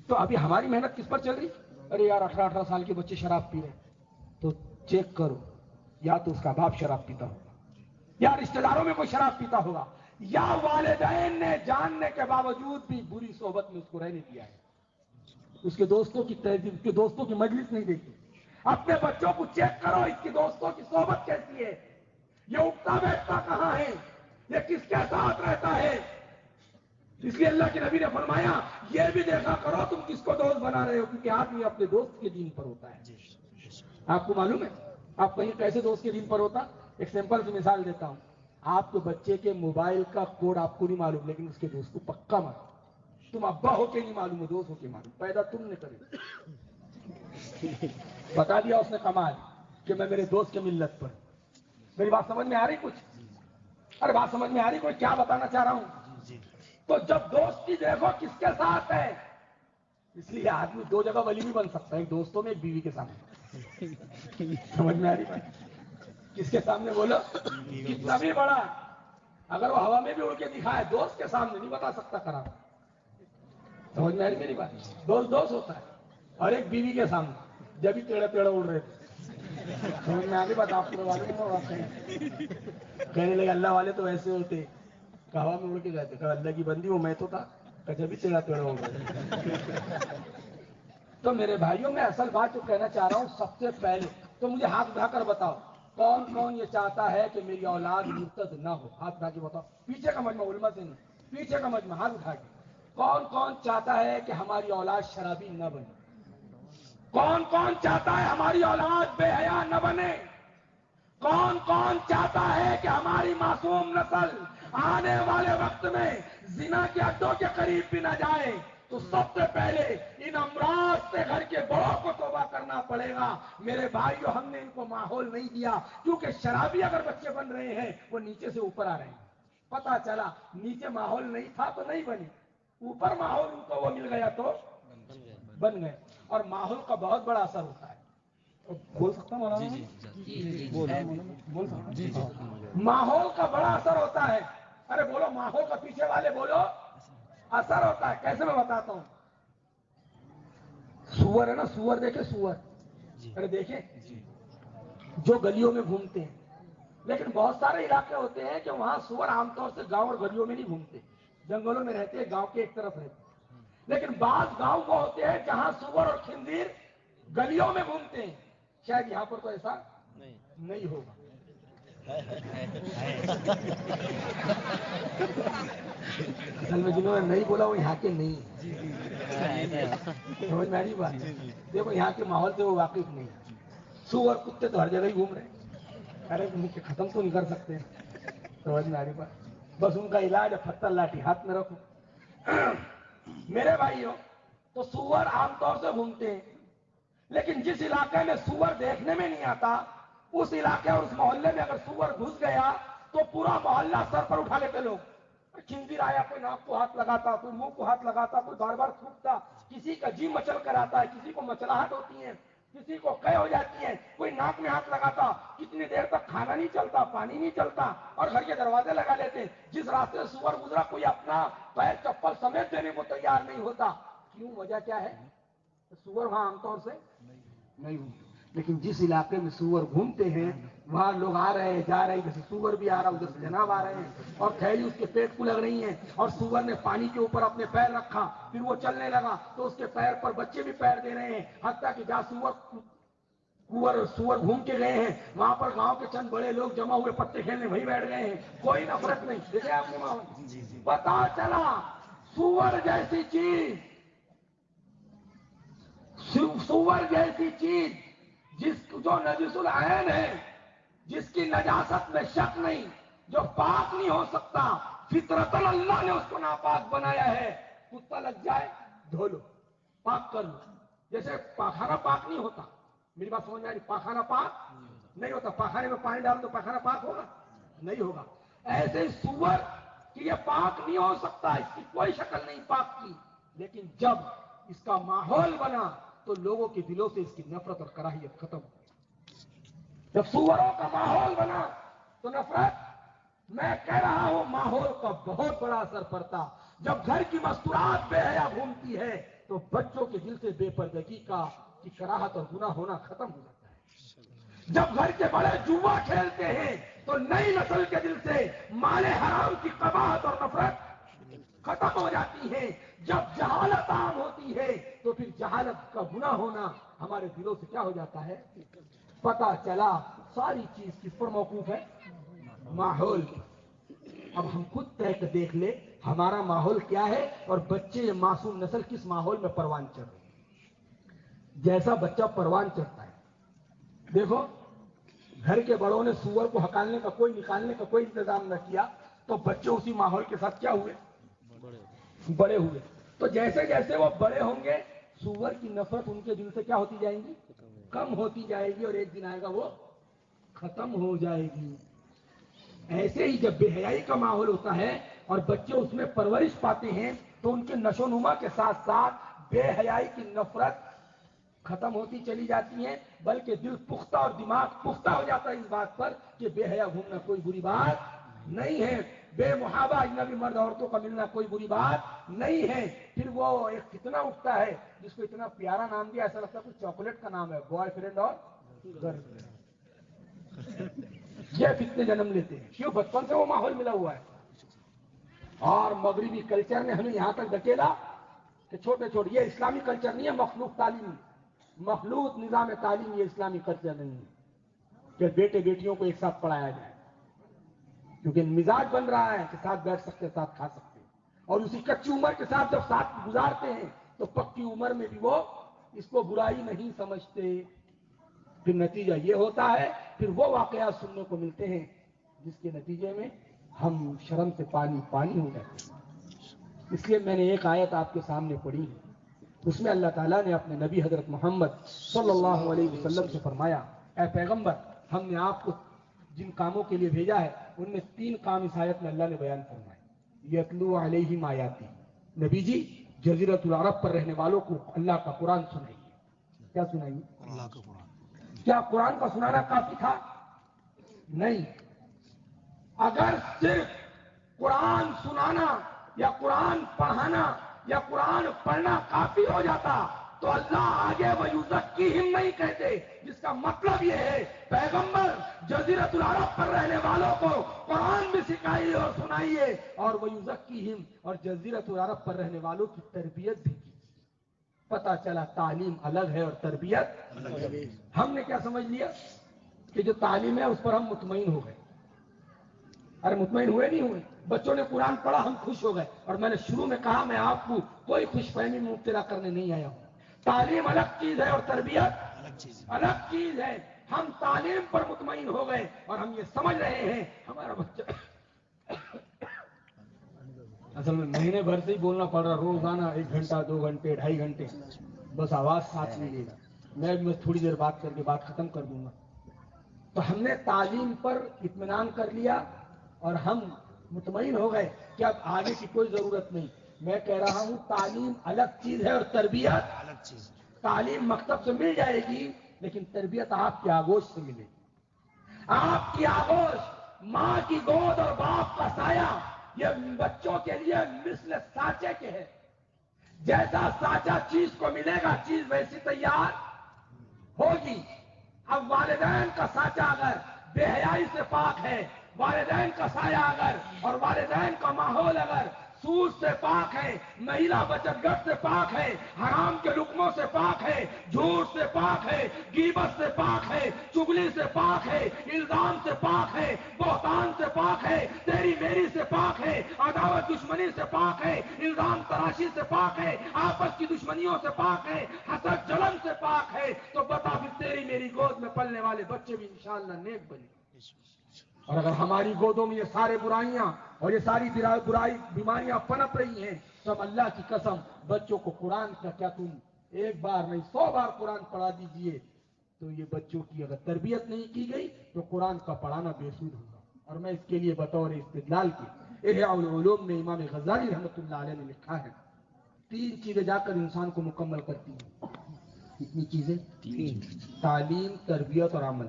تو ابھی ہماری محنت کس پر چل رہی؟ ارے یار 18 سال کے بچے شراب پی رہے، تو چیک کرو، یا تو اس کا باپ شراب پیتا ہوگا، یا رشتہ داروں میں کوئی شراب پیتا ہوگا، یا والدین نے جاننے کے باوجود بھی بری صحبت میں اس کو رہنے دیا ہے. اس کے دوستوں کی تہذیب، اس کے دوستوں کی مجلس نہیں دیکھی. اپنے بچوں کو چیک کرو، اس کے دوستوں کی صحبت کیسی ہے، یہ اٹھتا بیٹھتا کہاں ہے، یہ کس کے ساتھ رہتا ہے. اس لیے اللہ کے نبی نے فرمایا یہ بھی دیکھا کرو تم کس کو دوست بنا رہے ہو، کیونکہ آدمی اپنے دوست کے دین پر ہوتا ہے. آپ کو معلوم ہے آپ کہیں کیسے دوست کے دین پر ہوتا؟ ایک سمپل سی مثال دیتا ہوں. آپ کے بچے کے موبائل کا کوڈ آپ کو نہیں معلوم، لیکن اس کے دوست کو پکا معلوم. تم ابا ہو کے نہیں معلوم ہے، دوست ہو کے معلوم. پیدا تم نے کرے، بتا دیا اس نے کمال کہ میں میرے دوست کے ملت پر. میری بات سمجھ میں آ رہی کچھ؟ ارے بات سمجھ میں آ رہی کوئی؟ کیا بتانا چاہ رہا ہوں؟ تو جب دوستی دیکھو کس کے ساتھ ہے. اس لیے آدمی دو جگہ ولی بھی بن سکتا ہے، ایک دوستوں میں، ایک بیوی کے سامنے. سمجھ میں آ رہی بات؟ کس کے سامنے بولو؟ کتنا بھی بڑا اگر وہ ہوا میں بھی اڑ کے دکھائے، دوست کے سامنے نہیں بتا سکتا کرا. سمجھ میں آ رہی میری بات؟ دوست دوست ہوتا ہے. اور ایک بیوی کے سامنے جب بھی ٹیڑے ٹیڑے اڑ رہے تھے. سمجھ میں آ رہی بات؟ آپ کو معلوم ہوگا. کہنے لگے اللہ والے تو ایسے ہوتے، ہوا میں اڑ کے جاتے. کہ اللہ کی بندی ہوں میں تو تھا، جب بھی ٹیڑا ٹیڑا اڑ رہے. تو میرے بھائیوں میں اصل بات جو کہنا چاہ رہا ہوں، سب سے پہلے تو مجھے ہاتھ اٹھا کر بتاؤ کون کون یہ چاہتا ہے کہ میری اولاد مرتد نہ ہو؟ ہاتھ اٹھا کے بتاؤ. پیچھے کا مجمع، علماء سے نہیں، پیچھے کا مجمع، ہاتھ اٹھا کے. کون کون چاہتا ہے کہ ہماری اولاد شرابی نہ بنے؟ کون کون چاہتا ہے ہماری اولاد بے حیا نہ بنے؟ کون کون چاہتا ہے کہ ہماری معصوم نسل آنے والے وقت میں زنا کے اڈوں کے قریب بھی نہ جائے؟ تو سب سے پہلے ان امراض سے گھر کے بڑوں کو توبہ کرنا پڑے گا. میرے بھائیو، ہم نے ان کو ماحول نہیں دیا، کیونکہ شرابی اگر بچے بن رہے ہیں وہ نیچے سے اوپر آ رہے ہیں. پتا چلا نیچے ماحول نہیں تھا تو نہیں بنی، اوپر ماحول ان کو وہ مل گیا تو بن گئے. اور ماحول کا بہت بڑا اثر ہوتا ہے. بول سکتا ہوں بول سکتا ہوں ماحول کا بڑا اثر ہوتا ہے. ارے بولو ماحول کا، پیچھے والے بولو. اثر ہوتا ہے کیسے؟ میں بتاتا ہوں. سور ہے نا، سور دیکھے؟ سور ارے دیکھیں جو گلیوں میں گھومتے ہیں. لیکن بہت سارے علاقے ہوتے ہیں کہ وہاں سور عام طور سے گاؤں اور گلیوں میں نہیں گھومتے، جنگلوں میں رہتے ہیں، گاؤں کے ایک طرف رہتے ہیں. لیکن بعض گاؤں وہ ہوتے ہیں جہاں سور اور خنزیر گلیوں میں گھومتے ہیں. شاید یہاں پر تو ایسا نہیں ہوگا. اصل میں جنہوں نے نہیں بولا وہ یہاں کے نہیں ہیں. سمجھ میں آ رہی بات؟ دیکھو یہاں کے ماحول سے وہ واقف نہیں. سور کتے تو ہر جگہ ہی گھوم رہے ہیں. ارے ان کے ختم تو نہیں کر سکتے. سمجھ میں آ رہی بات؟ بس ان کا علاج ہے پتھر لاٹھی ہاتھ میں رکھو. میرے بھائیوں، تو سور عام طور سے گھومتے ہیں. لیکن جس علاقے میں سور دیکھنے میں نہیں آتا، اس علاقے اور اس محلے میں اگر سور گھس گیا تو پورا محلہ سر پر اٹھا لیتے لوگ. خنزیر آیا، کوئی ناک کو ہاتھ لگاتا، کوئی منہ کو ہاتھ لگاتا، کوئی بار بار تھوکتا، کسی کا جی مچل کر آتا ہے، کسی کو مچلاہٹ ہوتی ہے. کسی کو قے ہو جاتی ہے، کوئی ناک میں ہاتھ لگاتا، کتنی دیر تک کھانا نہیں چلتا، پانی نہیں چلتا، اور گھر کے دروازے لگا لیتے. جس راستے سے سور گزرا کوئی اپنا پیر چپل سمیت دینے کو تیار نہیں ہوتا. کیوں؟ وجہ کیا ہے؟ سور وہاں عام طور سے نہیں گھومتے. لیکن جس علاقے میں سور گھومتے ہیں وہاں لوگ آ رہے ہیں، جا رہے ہیں، جیسے سور بھی آ رہا، ادھر سے جناب آ رہے ہیں، اور تھیلی اس کے پیٹ کو لگ رہی ہیں، اور سور نے پانی کے اوپر اپنے پیر رکھا، پھر وہ چلنے لگا تو اس کے پیر پر بچے بھی پیر دے رہے ہیں. حتیٰ کہ جہاں سور گھوم کے گئے ہیں وہاں پر گاؤں کے چند بڑے لوگ جمع ہوئے پتے کھیلنے، وہی بیٹھ گئے ہیں. کوئی نفرت نہیں. دیکھیں آپ نے ماحول. پتا چلا سور جیسی چیز، سور جیسی چیز جو نجس العین ہے، جس کی نجاست میں شک نہیں، جو پاک نہیں ہو سکتا، فطرتاً اللہ نے اس کو ناپاک بنایا ہے. کتا لگ جائے دھو لو، پاک کر لو. جیسے پاخانہ پاک نہیں ہوتا، میری بات سمجھ میں آ رہی؟ پاخانہ پاک نہیں ہوتا. پاخانے میں پانی ڈال دو پاخانہ پاک ہوگا؟ نہیں ہوگا. ایسے ہی سور کہ یہ پاک نہیں ہو سکتا، اس کی کوئی شکل نہیں پاک کی، لیکن جب اس کا ماحول بنا تو لوگوں کے دلوں سے اس کی نفرت اور کراہیت ختم ہو گئی. جب سوروں کا ماحول بنا تو نفرت، میں کہہ رہا ہوں ماحول کا بہت بڑا اثر پڑتا. جب گھر کی مستورات بے حیا گھومتی ہے تو بچوں کے دل سے بے پردگی کی کراہت اور گناہ ہونا ختم ہو جاتا ہے. جب گھر کے بڑے جوا کھیلتے ہیں تو نئی نسل کے دل سے مال حرام کی قباحت اور نفرت ختم ہو جاتی ہے. جب جہالت عام ہوتی ہے تو پھر جہالت کا گناہ ہونا ہمارے دلوں سے کیا ہو جاتا ہے؟ پتا چلا ساری چیز کس پر موقوف ہے؟ ماحول. اب ہم خود طے کر دیکھ لیں ہمارا ماحول کیا ہے اور بچے معصوم نسل کس ماحول میں پروان چڑھ رہے ہیں. جیسا بچہ پروان چڑھتا ہے، دیکھو گھر کے بڑوں نے سور کو نکالنے کا کوئی انتظام نہ کیا تو بچے اسی ماحول کے ساتھ کیا ہوئے؟ بڑے ہوئے. تو جیسے جیسے وہ بڑے ہوں گے سور کی نفرت ان کے دل سے کیا ہوتی جائے گی؟ کم ہوتی جائے گی، اور ایک دن آئے گا وہ ختم ہو جائے گی. ایسے ہی جب بے حیائی کا ماحول ہوتا ہے اور بچے اس میں پرورش پاتے ہیں تو ان کے نشو نما کے ساتھ ساتھ بے حیائی کی نفرت ختم ہوتی چلی جاتی ہے، بلکہ دل پختہ اور دماغ پختہ ہو جاتا ہے اس بات پر کہ بے حیا گھومنا کوئی بری بات نہیں ہے، بے محابہ اجنبی مرد عورتوں کا ملنا کوئی بری بات نہیں ہے. پھر وہ ایک فتنہ اٹھتا ہے جس کو اتنا پیارا نام دیا، ایسا لگتا ہے کوئی چاکلیٹ کا نام ہے، بوائے فرینڈ اور گرل فرینڈ. یہ فتنے جنم لیتے ہیں. کیوں؟ بچپن سے وہ ماحول ملا ہوا ہے. اور مغربی کلچر نے ہمیں یہاں تک دھکیلا کہ چھوٹے چھوٹے، یہ اسلامی کلچر نہیں ہے، مخلوق تعلیم، مخلوط نظام تعلیم، یہ اسلامی کلچر نہیں ہے کہ بیٹے بیٹیوں کو ایک ساتھ پڑھایا جائے. کیونکہ مزاج بن رہا ہے کہ ساتھ بیٹھ سکتے، ساتھ کھا سکتے، اور اسی کچی عمر کے ساتھ جب ساتھ گزارتے ہیں تو پکی عمر میں بھی وہ اس کو برائی نہیں سمجھتے. پھر نتیجہ یہ ہوتا ہے، پھر وہ واقعات سننے کو ملتے ہیں جس کے نتیجے میں ہم شرم سے پانی پانی ہو جاتے ہیں. اس لیے میں نے ایک آیت آپ کے سامنے پڑھی ہے، اس میں اللہ تعالیٰ نے اپنے نبی حضرت محمد صلی اللہ علیہ وسلم سے فرمایا، اے پیغمبر ہم نے آپ کو جن کاموں کے لیے بھیجا ہے ان میں 3 کام اس آیت میں اللہ نے بیان فرمائے. یتلو علیہم آیاتی، نبی جی جزیرۃ العرب پر رہنے والوں کو اللہ کا قرآن سنائیے. کیا سنائیے؟ اللہ کا قرآن. کیا قرآن کا سنانا کافی تھا؟ نہیں. اگر صرف قرآن سنانا یا قرآن پڑھانا یا قرآن پڑھنا کافی ہو جاتا تو اللہ آگے وَيُزَكِّيهِمْ نہیں کہتے، جس کا مطلب یہ ہے پیغمبر جزیرۃ العرب پر رہنے والوں کو قرآن بھی سکھائیے اور سنائیے، اور وَيُزَكِّيهِمْ اور جزیرۃ العرب پر رہنے والوں کی تربیت بھی کی. پتا چلا تعلیم الگ ہے اور تربیت الگ ہے. ہم نے کیا سمجھ لیا کہ جو تعلیم ہے اس پر ہم مطمئن ہو گئے. ارے مطمئن ہوئے نہیں ہوئے. بچوں نے قرآن پڑھا ہم خوش ہو گئے. اور میں نے شروع میں کہا میں آپ کو کوئی خوش فہمی میں مبتلا کرنے نہیں آیا ہوں. تعلیم الگ چیز ہے اور تربیت الگ چیز ہے. ہم تعلیم پر مطمئن ہو گئے اور ہم یہ سمجھ رہے ہیں ہمارا بچہ اصل میں مہینے بھر سے ہی بولنا پڑ رہا، روزانہ 1 گھنٹہ 2 گھنٹے 2.5 گھنٹے بس آواز ساتھ نہیں لے گا. میں تھوڑی دیر بات کر کے بات ختم کر دوں گا. تو ہم نے تعلیم پر اطمینان کر لیا اور ہم مطمئن ہو گئے کہ اب آگے کی کوئی ضرورت نہیں. میں کہہ رہا ہوں تعلیم الگ چیز ہے اور تربیت الگ چیز. تعلیم مکتب سے مل جائے گی لیکن تربیت آپ کی آغوش سے ملے گی. آپ کی آغوش، ماں کی گود اور باپ کا سایہ، یہ بچوں کے لیے مثل سانچے کے ہے. جیسا سانچا چیز کو ملے گا چیز ویسی تیار ہوگی. اب والدین کا سانچا اگر بے حیائی سے پاک ہے، والدین کا سایہ اگر اور والدین کا ماحول اگر سود سے پاک ہے، مہیلا بچت گھر سے پاک ہے، حرام کے لقموں سے پاک ہے، جھوٹ سے پاک ہے، غیبت سے پاک ہے، چغلی سے پاک ہے، الزام سے پاک ہے، بہتان سے پاک ہے، تیری میری سے پاک ہے، عداوت دشمنی سے پاک ہے، الزام تراشی سے پاک ہے، آپس کی دشمنیوں سے پاک ہے، حسد جلن سے پاک ہے، تو بتا بھی تیری میری گود میں پلنے والے بچے بھی انشاءاللہ نیک بنے. اور اگر ہماری گودوں میں یہ سارے برائیاں اور یہ ساری برائی بیماریاں پنپ رہی ہیں تو ہم اللہ کی قسم بچوں کو قرآن کا کیا تم ایک بار نہیں 100 بار قرآن پڑھا دیجئے تو یہ بچوں کی اگر تربیت نہیں کی گئی تو قرآن کا پڑھانا بے سود ہوگا. اور میں اس کے لیے بطور استدلال کی احیاء العلوم میں امام غزالی رحمۃ اللہ علیہ نے لکھا ہے 3 چیزیں جا کر انسان کو مکمل کرتی ہیں. کتنی چیزیں؟ 3. تعلیم، تربیت اور عمل.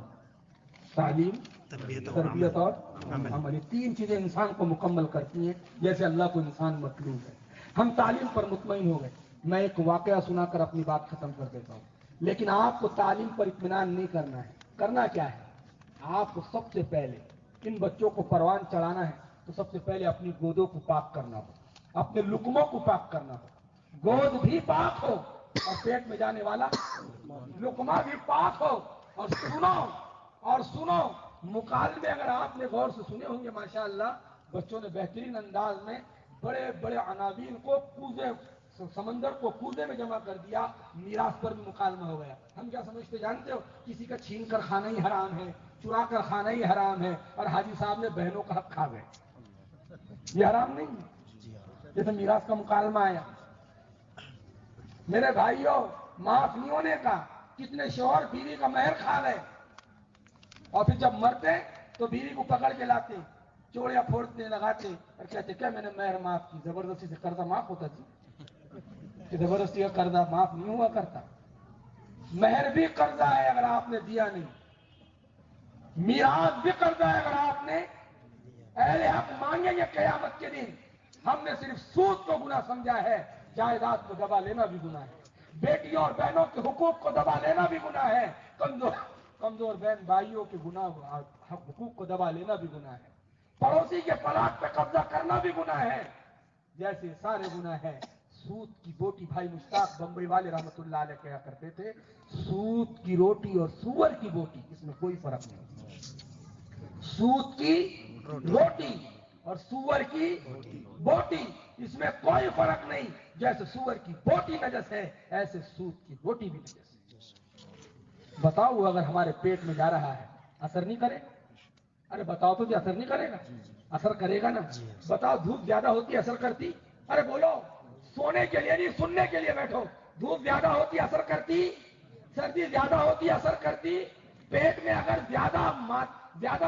تعلیم، تربیت اور عمل، یہ 3 چیزیں انسان کو مکمل کرتی ہیں. جیسے اللہ کو انسان مطلوب ہے. ہم تعلیم پر مطمئن ہو گئے. میں ایک واقعہ سنا کر اپنی بات ختم کر دیتا ہوں. لیکن آپ کو تعلیم پر اطمینان نہیں کرنا ہے. کرنا کیا ہے؟ آپ کو سب سے پہلے ان بچوں کو پروان چڑھانا ہے تو سب سے پہلے اپنی گودوں کو پاک کرنا ہو، اپنے لقموں کو پاک کرنا ہو. گود بھی پاک ہو اور پیٹ میں جانے والا لقمہ بھی پاک ہو. اور سنو مکالمے اگر آپ نے غور سے سنے ہوں گے ماشاءاللہ بچوں نے بہترین انداز میں بڑے بڑے عناوین کو سمندر کو کوزے میں جمع کر دیا. میراث پر بھی مکالمہ ہو گیا. ہم کیا سمجھتے جانتے ہو؟ کسی کا چھین کر کھانا ہی حرام ہے، چرا کر کھانا ہی حرام ہے، اور حاجی صاحب نے بہنوں کا حق کھا گئے. یہ حرام نہیں ہے. جیسے میراث کا مکالمہ آیا. میرے بھائیوں معاف نہیں ہونے کا. کتنے شوہر بیوی کا مہر کھا گئے اور پھر جب مرتے تو بیوی کو پکڑ کے لاتے، چوڑیاں پھوڑنے لگاتے اور کہتے کیا میں نے مہر معاف کی. زبردستی سے قرضہ معاف ہوتا جی؟ کہ زبردستی کا قرضہ معاف نہیں ہوا کرتا. مہر بھی قرضہ ہے اگر آپ نے دیا نہیں. میراث بھی قرضہ ہے اگر آپ نے. اہل حق مانگیں گے قیامت کے دن. ہم نے صرف سود کو گناہ سمجھا ہے، جائیداد کو دبا لینا بھی گناہ ہے. بیٹیوں اور بہنوں کے حقوق کو دبا لینا بھی گناہ ہے. کمزور بہن بھائیوں کے گناہ حقوق کو دبا لینا بھی گناہ ہے. پڑوسی کے پلاٹ پہ قبضہ کرنا بھی گناہ ہے. جیسے سارے گناہ ہیں. سود کی بوٹی، بھائی مشتاق بمبئی والے رحمت اللہ علیہ کہا کرتے تھے سود کی روٹی اور سور کی بوٹی اس میں کوئی فرق نہیں. سود کی روٹی اور سور کی بوٹی اس میں کوئی فرق نہیں. جیسے سور کی بوٹی نجس ہے ایسے سود کی بوٹی بھی نجس ہے. بتاؤ اگر ہمارے پیٹ میں جا رہا ہے اثر نہیں کرے؟ ارے بتاؤ تو اثر نہیں کرے گا؟ اثر کرے گا نا. بتاؤ دھوپ زیادہ ہوتی اثر کرتی؟ ارے بولو. سونے کے لیے نہیں سننے کے لیے بیٹھو. دھوپ زیادہ ہوتی اثر کرتی؟ سردی زیادہ ہوتی اثر کرتی؟ پیٹ میں اگر زیادہ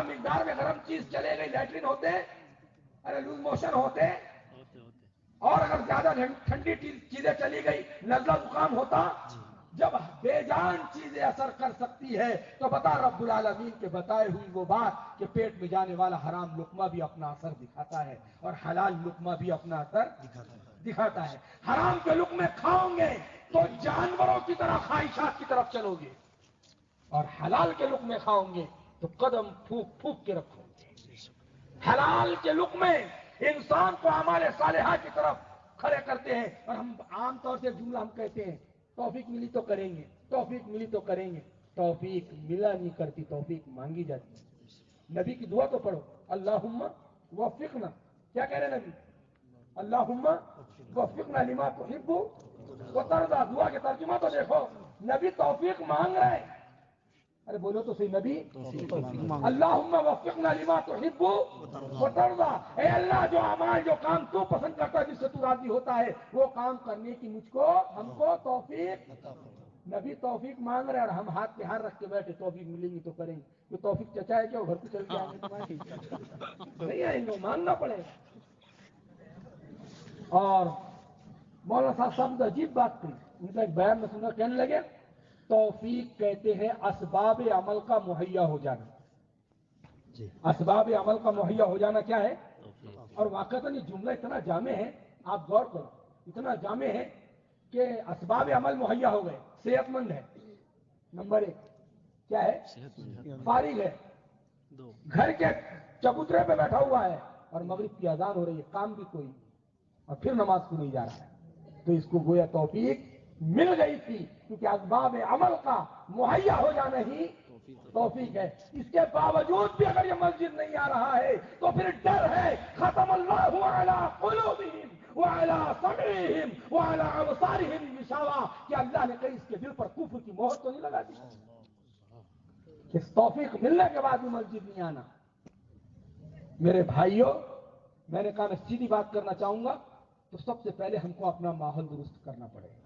مقدار میں گرم چیز چلے گئی لیٹرین ہوتے؟ ارے لوز موشن ہوتے؟ اور اگر زیادہ ٹھنڈی چیزیں چلی گئی نزلہ زکام ہوتا؟ جب بے جان چیزیں اثر کر سکتی ہے تو بتا رب العالمین کے بتائے ہوئی وہ بات کہ پیٹ میں جانے والا حرام لقمہ بھی اپنا اثر دکھاتا ہے اور حلال لقمہ بھی اپنا اثر دکھاتا ہے. حرام کے لقمے کھاؤ گے تو جانوروں کی طرح خواہشات کی طرف چلو گے اور حلال کے لقمے کھاؤ گے تو قدم پھونک پھونک کے رکھو گے. حلال کے لقمے انسان کو اعمال صالحہ کی طرف کھڑے کرتے ہیں. اور ہم عام طور سے جملہ ہم کہتے ہیں توفیق ملی تو کریں گے، توفیق ملی تو کریں گے. توفیق ملا نہیں کرتی، توفیق مانگی جاتی ہے. نبی کی دعا تو پڑھو اللہم وفقنا. کیا کہہ رہے نبی؟ اللہم وفقنا لما تحب وترضى. دعا کے ترجمہ تو دیکھو. نبی توفیق مانگ رہے ہیں. ارے بولو تو صحیح نبی اللہم وفقنا لما تحب وترضى. اے اللہ جو اعمال جو کام تو پسند کرتا ہے جس سے تو راضی ہوتا ہے وہ کام کرنے کی مجھ کو ہم کو توفیق. نبی توفیق مانگ رہے اور ہم ہاتھ پہ ہاتھ رکھ کے بیٹھے توفیق ملیں گی تو کریں گے. تو توفیق چچا ہے کیا گھر کو چل کے آئیں گے تمہارے؟ نہیں آئیں گے، مانگنا پڑے گا. اور مولانا صاحب عجیب بات کی. ان کا ایک بیان میں سنا کہنے لگے توفیق کہتے ہیں اسباب عمل کا مہیا ہو جانا. اسباب عمل کا مہیا ہو جانا کیا ہے؟ اور واقعتاً یہ جملہ اتنا جامع ہے، آپ غور کرو، اتنا جامع ہے کہ اسباب عمل مہیا ہو گئے. صحت مند ہے، نمبر 1. کیا ہے؟ فارغ ہے، گھر کے چبوترے پہ بیٹھا ہوا ہے اور مغرب کی اذان ہو رہی ہے، کام بھی کوئی اور پھر نماز کو نہیں جا رہا ہے، تو اس کو گویا توفیق مل گئی تھی، کیونکہ اسباب عمل کا مہیا ہو جانا ہی توفیق ہے. اس کے باوجود بھی اگر یہ مسجد نہیں آ رہا ہے تو پھر ڈر ہے ختم اللہ علی قلوبہم وعلی سمعہم وعلی ابصارہم غشاوہ، کہ اللہ نے کہیں اس کے دل پر کفر کی مہر تو نہیں لگا دی. کہ توفیق ملنے کے بعد بھی مسجد نہیں آنا. میرے بھائیوں، میں نے کہا میں سیدھی بات کرنا چاہوں گا، تو سب سے پہلے ہم کو اپنا ماحول درست کرنا پڑے گا.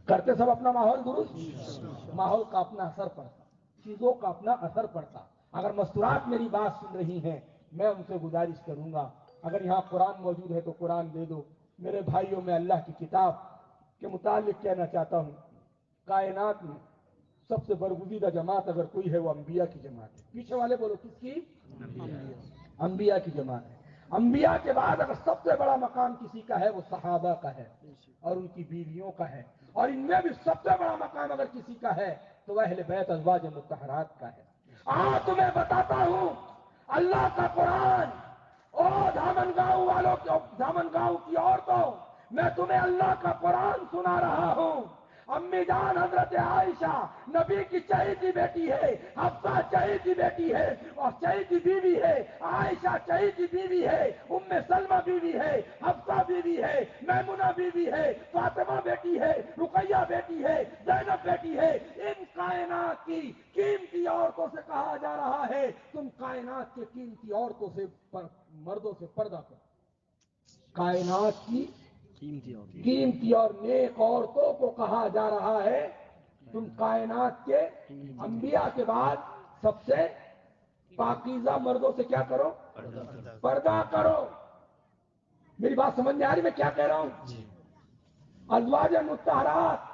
کرتے سب اپنا ماحول درست؟ ماحول کا اپنا اثر پڑتا، چیزوں کا اپنا اثر پڑتا. اگر مستورات میری بات سن رہی ہیں، میں ان سے گزارش کروں گا اگر یہاں قرآن موجود ہے تو قرآن دے دو. میرے بھائیوں، میں اللہ کی کتاب کے متعلق کہنا چاہتا ہوں، کائنات میں سب سے برگزیدہ جماعت اگر کوئی ہے وہ انبیاء کی جماعت ہے. پیچھے والے بولو کس کی؟ انبیاء کی جماعت ہے. انبیاء کے بعد اگر سب سے بڑا مقام کسی کا ہے وہ صحابہ کا ہے اور ان کی بیویوں کا ہے، اور ان میں بھی سب سے بڑا مقام اگر کسی کا ہے تو وہ اہل بیت ازواج مطہرات کا ہے. آج تمہیں بتاتا ہوں اللہ کا قرآن، او دامن گاؤں والوں کی، دامن گاؤں کی عورتوں، میں تمہیں اللہ کا قرآن سنا رہا ہوں. امی جان حضرت عائشہ نبی کی چہیتی بیٹی ہے، حفصہ چہیتی بیٹی ہے اور چہیتی بیوی ہے، عائشہ چہیتی بیوی ہے، ام سلمہ بیوی ہے، حفصہ بیوی ہے، میمونہ بیوی ہے، فاطمہ بیٹی ہے، رقیہ بیٹی ہے، زینب بیٹی ہے. ان کائنات کی قیمتی عورتوں سے کہا جا رہا ہے تم کائنات کے قیمتی عورتوں سے مردوں سے پردہ کرو. کائنات کی قیمتی اور نیک عورتوں کو کہا جا رہا ہے تم کائنات کے انبیاء کے بعد سب سے پاکیزہ مردوں سے کیا کرو؟ پردہ کرو. میری بات سمجھ میں آ رہی میں کیا کہہ رہا ہوں؟ ازواج مطہرات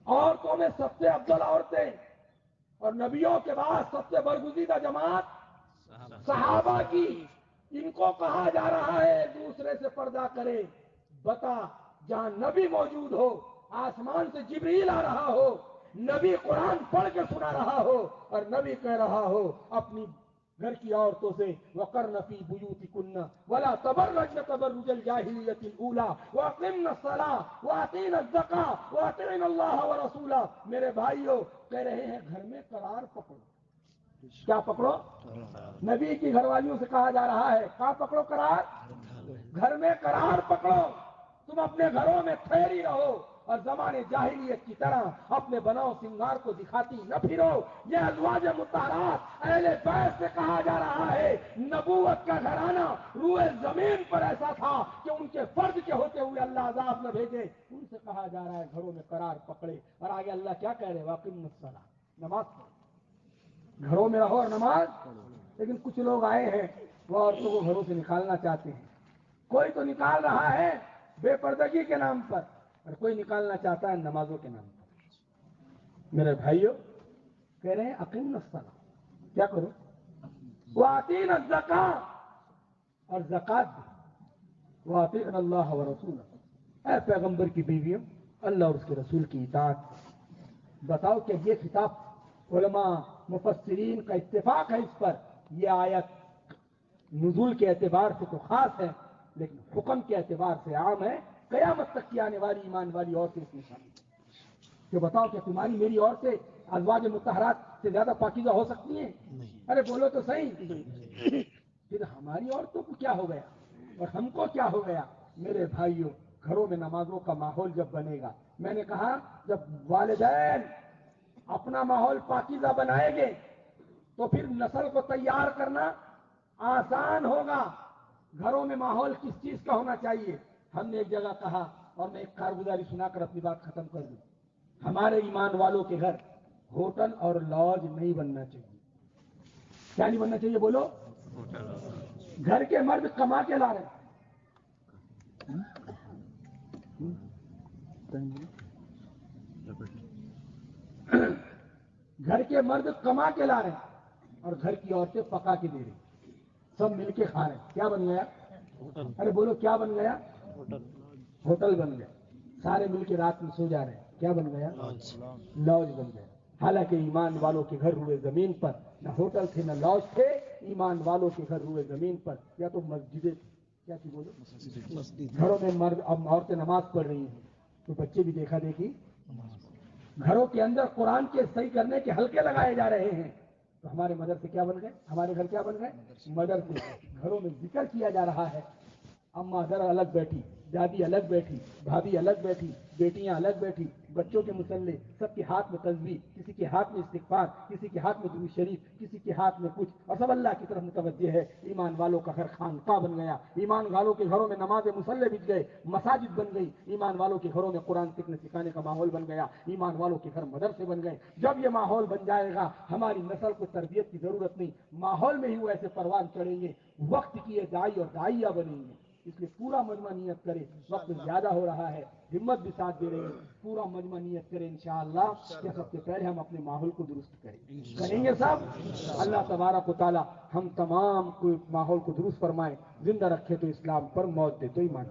عورتوں میں سب سے افضل عورتیں اور نبیوں کے بعد سب سے برگزیدہ جماعت صحابہ کی. ان کو کہا جا رہا ہے دوسرے سے پردہ کرے. بتا، جہاں نبی موجود ہو، آسمان سے جبریل آ رہا ہو، نبی قرآن پڑھ کے سنا رہا ہو اور نبی کہہ رہا ہو اپنی گھر کی عورتوں سے وَقَرْنَ فِي بُيُوتِكُنَّ وَلَا تَبَرَّجْنَ تَبَرُّجَ الْجَاهِلِيَّةِ الْأُولَىٰ وَأَقِمْنَ الصَّلَاةَ وَآتِينَ الزَّكَاةَ وَأَطِعْنَ اللَّهَ وَرَسُولَهُ. میرے بھائیوں، کہہ رہے ہیں گھر میں قرار پکڑو. کیا پکڑو؟ نبی کی گھر والیوں سے کہا جا رہا ہے کہاں پکڑو قرار؟ گھر میں قرار پکڑو. تم اپنے گھروں میں ٹھہری رہو اور زمانے جاہلیت کی طرح اپنے بناؤ سنگار کو دکھاتی نہ پھرو. یہ ازواج مطہرات اہل بیت سے کہا جا رہا ہے نبوت کا گھرانہ روئے زمین پر ایسا تھا کہ ان کے فرض کے ہوتے ہوئے اللہ عذاب نہ بھیجے. ان سے کہا جا رہا ہے گھروں میں قرار پکڑے. اور آگے اللہ کیا کہہ رہے؟ واقعی الصلاۃ، نماز پڑھو. گھروں میں رہو اور نماز. لیکن کچھ لوگ آئے ہیں وہ عورتوں کو گھروں سے نکالنا چاہتے ہیں. کوئی تو نکال رہا ہے بے پردگی کے نام پر اور کوئی نکالنا چاہتا ہے نمازوں کے نام پر. میرے بھائیوں، کہہ رہے ہیں اقیموا الصلاۃ، کیا کرو؟ وآتینا الزکاۃ، اور زکات دو. وآطعنا اللہ ورسولہ، اے پیغمبر کی بیویوں اللہ اور اس کے رسول کی اطاعت. بتاؤ کہ یہ خطاب علماء مفسرین کا اتفاق ہے اس پر. یہ آیت نزول کے اعتبار سے تو خاص ہے لیکن حکم کے اعتبار سے عام ہے. قیامت تک کی آنے والی ایمان والی عورتیں اس میں شامل ہیں. کہ بتاؤ کہ تمہاری میری عورتیں ازواج مطہرات سے زیادہ پاکیزہ ہو سکتی ہیں؟ ارے بولو تو صحیح. پھر ہماری عورتوں کو کیا ہو گیا اور ہم کو کیا ہو گیا؟ میرے بھائیوں، گھروں میں نمازوں کا ماحول جب بنے گا، میں نے کہا جب والدین اپنا ماحول پاکیزہ بنائیں گے تو پھر نسل کو تیار کرنا آسان ہوگا. گھروں میں ماحول کس چیز کا ہونا چاہیے؟ ہم نے ایک جگہ کہا اور میں ایک کارگزاری سنا کر اپنی بات ختم کر دوں. ہمارے ایمان والوں کے گھر ہوٹل اور لاج نہیں بننا چاہیے. کیا نہیں بننا چاہیے بولو؟ گھر کے مرد کما کے لا رہے گھر کے مرد کما کے لا رہے ہیں اور گھر کی عورتیں پکا کے دے رہی ہیں، سب مل کے کھا رہے ہیں. کیا بن گیا؟ ارے بولو کیا بن گیا؟ ہوٹل بن گیا. سارے مل کے رات میں سو جا رہے ہیں. کیا بن گیا؟ لاج بن گیا. حالانکہ ایمان والوں کے گھر ہوئے زمین پر نہ ہوٹل تھے نہ لاج تھے. ایمان والوں کے گھر ہوئے زمین پر یا تو مسجدیں، کیا تھی بولو، گھروں میں مرد اب عورتیں نماز پڑھ رہی ہیں تو بچے بھی دیکھا دیکھی. گھروں کے اندر قرآن کے صحیح کرنے کے حلقے لگائے جا رہے ہیں تو ہمارے مدرسے کیا بن گئے؟ ہمارے گھر کیا بن گئے؟ مدرسے. گھروں میں ذکر کیا جا رہا ہے. اماں ادھر الگ بیٹھی، دادی الگ بیٹھی، بھابھی الگ بیٹھی، بیٹیاں الگ بیٹھی، بچوں کے مسلے، سب کے ہاتھ میں تسبیح، کسی کے ہاتھ میں استغفار، کسی کے ہاتھ میں درود شریف، کسی کے ہاتھ میں کچھ، اور سب اللہ کی طرف متوجہ ہے. ایمان والوں کا گھر خانقاہ بن گیا. ایمان والوں کے گھروں میں نماز مسلے بچ گئے، مساجد بن گئی. ایمان والوں کے گھروں میں قرآن سیکھنے سکھانے کا ماحول بن گیا. ایمان والوں کے گھر مدرسے بن گئے. جب یہ ماحول بن جائے گا ہماری نسل کو تربیت کی ضرورت نہیں، ماحول میں ہی وہ ایسے پروان چڑھیں گے، وقت کی یہ دائی اور دائیا بنیں گے. اس لیے پورا مجمع نیت کرے. وقت زیادہ ہو رہا ہے، ہمت بھی ساتھ دے رہی ہے. پورا مجمع نیت کرے انشاءاللہ کہ سب سے پہلے ہم اپنے ماحول کو درست کریں گے صاحب. اللہ تبارک و تعالی ہم تمام کو ماحول کو درست فرمائے، زندہ رکھے تو اسلام پر، موت دے تو ایمان.